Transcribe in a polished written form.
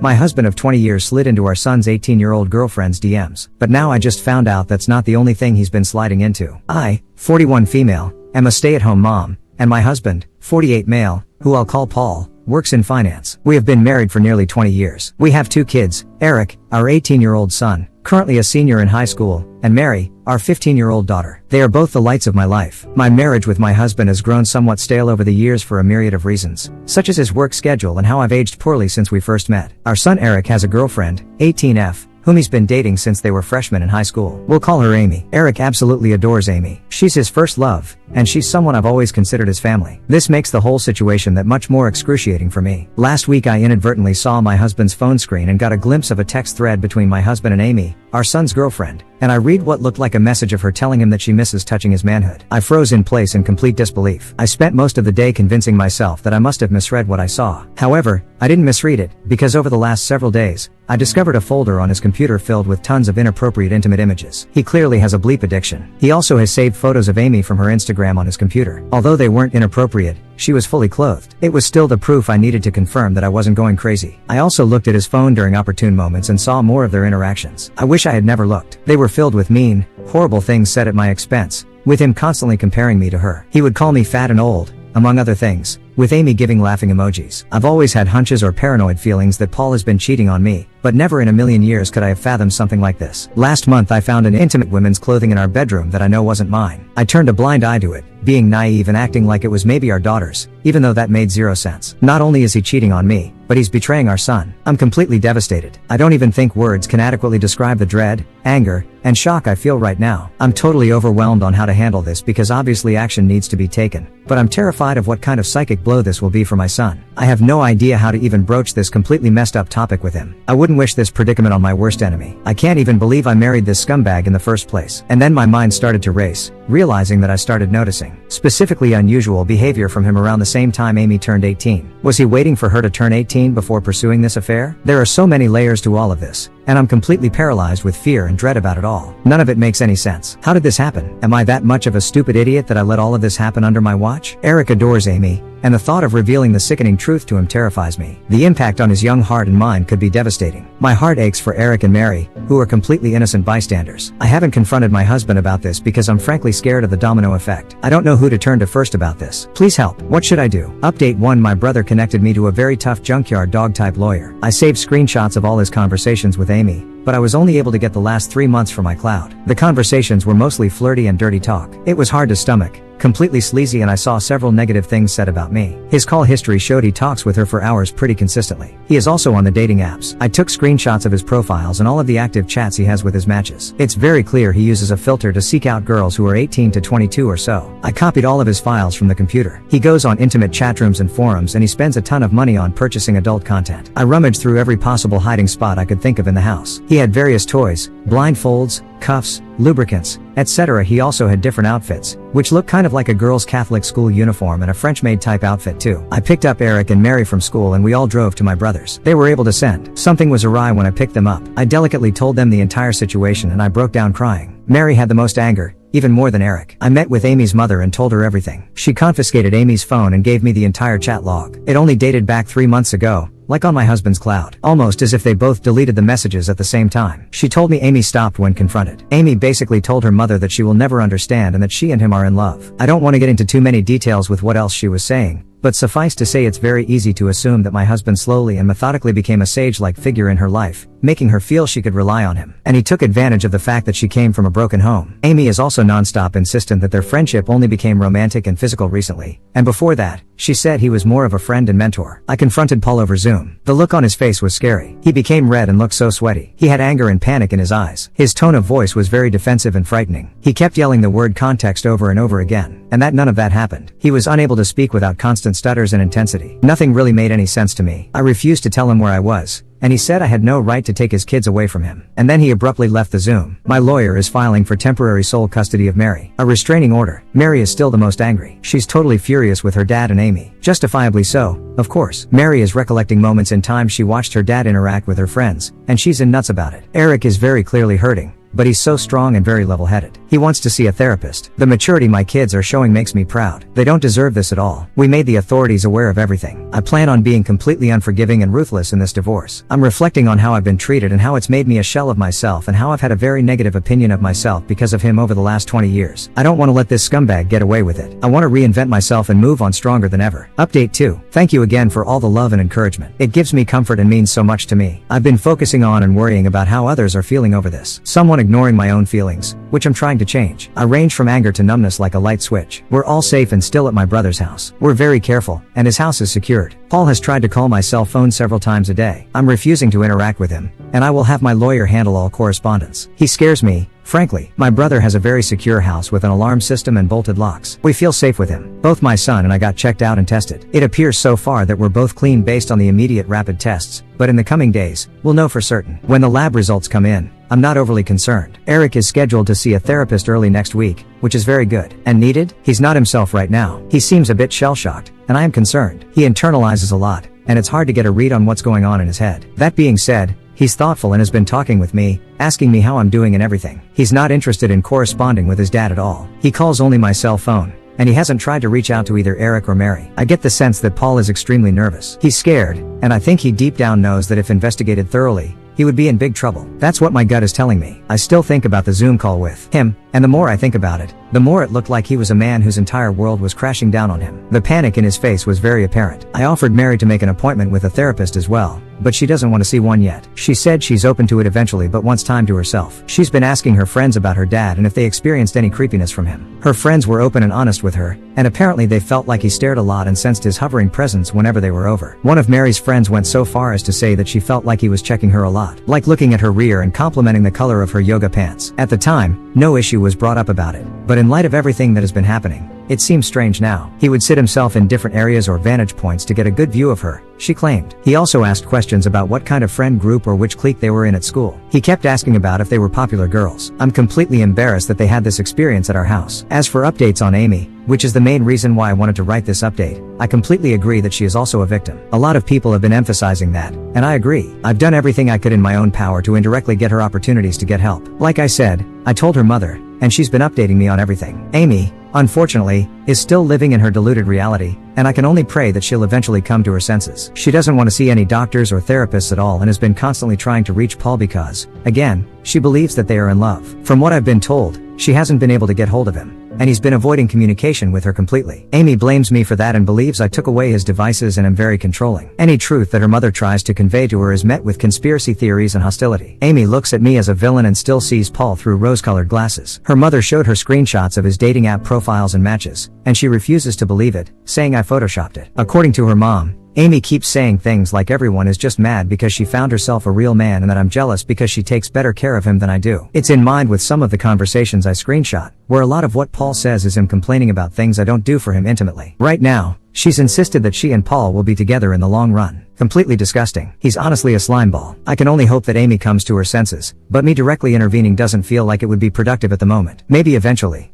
My husband of 20 years slid into our son's 18-year-old girlfriend's DMs. But now I just found out that's not the only thing he's been sliding into. I, 41 female, am a stay-at-home mom, and my husband, 48 male, who I'll call Paul, works in finance. We have been married for nearly 20 years. We have 2 kids, Eric, our 18-year-old son, currently a senior in high school, and Mary, our 15-year-old daughter. They are both the lights of my life. My marriage with my husband has grown somewhat stale over the years for a myriad of reasons, such as his work schedule and how I've aged poorly since we first met. Our son Eric has a girlfriend, 18F, whom he's been dating since they were freshmen in high school. We'll call her Amy. Eric absolutely adores Amy. She's his first love, and she's someone I've always considered his family. This makes the whole situation that much more excruciating for me. Last week I inadvertently saw my husband's phone screen and got a glimpse of a text thread between my husband and Amy, our son's girlfriend, and I read what looked like a message of her telling him that she misses touching his manhood. I froze in place in complete disbelief. I spent most of the day convincing myself that I must have misread what I saw. However, I didn't misread it, because over the last several days, I discovered a folder on his computer filled with tons of inappropriate intimate images. He clearly has a bleep addiction. He also has saved photos of Amy from her Instagram on his computer. Although they weren't inappropriate, she was fully clothed. It was still the proof I needed to confirm that I wasn't going crazy. I also looked at his phone during opportune moments and saw more of their interactions. I wish I had never looked. They were filled with mean, horrible things said at my expense, with him constantly comparing me to her. He would call me fat and old, among other things, with Amy giving laughing emojis. I've always had hunches or paranoid feelings that Paul has been cheating on me, but never in a million years could I have fathomed something like this. Last month I found an intimate women's clothing in our bedroom that I know wasn't mine. I turned a blind eye to it, being naive and acting like it was maybe our daughter's, even though that made zero sense. Not only is he cheating on me, but he's betraying our son. I'm completely devastated. I don't even think words can adequately describe the dread, anger, and shock I feel right now. I'm totally overwhelmed on how to handle this because obviously action needs to be taken, but I'm terrified of what kind of psychic blow this will be for my son. I have no idea how to even broach this completely messed up topic with him. I wouldn't wish this predicament on my worst enemy. I can't even believe I married this scumbag in the first place. And then my mind started to race, realizing that I started noticing specifically unusual behavior from him around the same time Amy turned 18. Was he waiting for her to turn 18 before pursuing this affair? There are so many layers to all of this, and I'm completely paralyzed with fear and dread about it all. None of it makes any sense. How did this happen? Am I that much of a stupid idiot that I let all of this happen under my watch? Eric adores Amy, and the thought of revealing the sickening truth to him terrifies me. The impact on his young heart and mind could be devastating. My heart aches for Eric and Mary, who are completely innocent bystanders. I haven't confronted my husband about this because I'm frankly scared of the domino effect. I don't know who to turn to first about this. Please help. What should I do? Update 1: My brother connected me to a very tough junkyard dog type lawyer. I saved screenshots of all his conversations with Amy, but I was only able to get the last 3 months from my cloud. The conversations were mostly flirty and dirty talk. It was hard to stomach, completely sleazy, and I saw several negative things said about me. His call history showed he talks with her for hours pretty consistently. He is also on the dating apps. I took screenshots of his profiles and all of the active chats he has with his matches. It's very clear he uses a filter to seek out girls who are 18 to 22 or so. I copied all of his files from the computer. He goes on intimate chatrooms and forums, and he spends a ton of money on purchasing adult content. I rummaged through every possible hiding spot I could think of in the house. He had various toys, blindfolds, cuffs, lubricants, etc. He also had different outfits, which look kind of like a girl's Catholic school uniform and a French-maid type outfit too. I picked up Eric and Mary from school and we all drove to my brother's. They were able to send. Something was awry when I picked them up. I delicately told them the entire situation and I broke down crying. Mary had the most anger, even more than Eric. I met with Amy's mother and told her everything. She confiscated Amy's phone and gave me the entire chat log. It only dated back 3 months ago, like on my husband's cloud. Almost as if they both deleted the messages at the same time. She told me Amy stopped when confronted. Amy basically told her mother that she will never understand and that she and him are in love. I don't want to get into too many details with what else she was saying, but suffice to say it's very easy to assume that my husband slowly and methodically became a sage-like figure in her life, making her feel she could rely on him. And he took advantage of the fact that she came from a broken home. Amy is also non-stop insistent that their friendship only became romantic and physical recently, and before that, she said he was more of a friend and mentor. I confronted Paul over Zoom. The look on his face was scary. He became red and looked so sweaty. He had anger and panic in his eyes. His tone of voice was very defensive and frightening. He kept yelling the word context over and over again, and that none of that happened. He was unable to speak without constant stutters and intensity. Nothing really made any sense to me. I refused to tell him where I was, and he said I had no right to take his kids away from him. And then he abruptly left the Zoom. My lawyer is filing for temporary sole custody of Mary. A restraining order. Mary is still the most angry. She's totally furious with her dad and Amy. Justifiably so, of course. Mary is recollecting moments in time she watched her dad interact with her friends, and she's in nuts about it. Eric is very clearly hurting, but he's so strong and very level-headed. He wants to see a therapist. The maturity my kids are showing makes me proud. They don't deserve this at all. We made the authorities aware of everything. I plan on being completely unforgiving and ruthless in this divorce. I'm reflecting on how I've been treated and how it's made me a shell of myself and how I've had a very negative opinion of myself because of him over the last 20 years. I don't want to let this scumbag get away with it. I want to reinvent myself and move on stronger than ever. Update 2. Thank you again for all the love and encouragement. It gives me comfort and means so much to me. I've been focusing on and worrying about how others are feeling over this. Someone ignoring my own feelings, which I'm trying to change. I range from anger to numbness like a light switch. We're all safe and still at my brother's house. We're very careful, and his house is secured. Paul has tried to call my cell phone several times a day. I'm refusing to interact with him, and I will have my lawyer handle all correspondence. He scares me. Frankly, my brother has a very secure house with an alarm system and bolted locks. We feel safe with him. Both my son and I got checked out and tested. It appears so far that we're both clean based on the immediate rapid tests, but in the coming days, we'll know for certain. When the lab results come in, I'm not overly concerned. Eric is scheduled to see a therapist early next week, which is very good. And needed? He's not himself right now. He seems a bit shell-shocked, and I am concerned. He internalizes a lot, and it's hard to get a read on what's going on in his head. That being said, he's thoughtful and has been talking with me, asking me how I'm doing and everything. He's not interested in corresponding with his dad at all. He calls only my cell phone, and he hasn't tried to reach out to either Eric or Mary. I get the sense that Paul is extremely nervous. He's scared, and I think he deep down knows that if investigated thoroughly, he would be in big trouble. That's what my gut is telling me. I still think about the Zoom call with him, and the more I think about it, the more it looked like he was a man whose entire world was crashing down on him. The panic in his face was very apparent. I offered Mary to make an appointment with a therapist as well, but she doesn't want to see one yet. She said she's open to it eventually but wants time to herself. She's been asking her friends about her dad and if they experienced any creepiness from him. Her friends were open and honest with her, and apparently they felt like he stared a lot and sensed his hovering presence whenever they were over. One of Mary's friends went so far as to say that she felt like he was checking her a lot, like looking at her rear and complimenting the color of her yoga pants. At the time, no issue was brought up about it, but in light of everything that has been happening, it seems strange now. He would sit himself in different areas or vantage points to get a good view of her, she claimed. He also asked questions about what kind of friend group or which clique they were in at school. He kept asking about if they were popular girls. I'm completely embarrassed that they had this experience at our house. As for updates on Amy, which is the main reason why I wanted to write this update, I completely agree that she is also a victim. A lot of people have been emphasizing that, and I agree. I've done everything I could in my own power to indirectly get her opportunities to get help. Like I said, I told her mother, and she's been updating me on everything. Amy, unfortunately, is still living in her deluded reality, and I can only pray that she'll eventually come to her senses. She doesn't want to see any doctors or therapists at all and has been constantly trying to reach Paul because, again, she believes that they are in love. From what I've been told, she hasn't been able to get hold of him, and he's been avoiding communication with her completely. Amy blames me for that and believes I took away his devices and am very controlling. Any truth that her mother tries to convey to her is met with conspiracy theories and hostility. Amy looks at me as a villain and still sees Paul through rose-colored glasses. Her mother showed her screenshots of his dating app profiles and matches, and she refuses to believe it, saying I photoshopped it. According to her mom, Amy keeps saying things like everyone is just mad because she found herself a real man and that I'm jealous because she takes better care of him than I do. It's in mind with some of the conversations I screenshot, where a lot of what Paul says is him complaining about things I don't do for him intimately. Right now, she's insisted that she and Paul will be together in the long run. Completely disgusting. He's honestly a slimeball. I can only hope that Amy comes to her senses, but me directly intervening doesn't feel like it would be productive at the moment. Maybe eventually.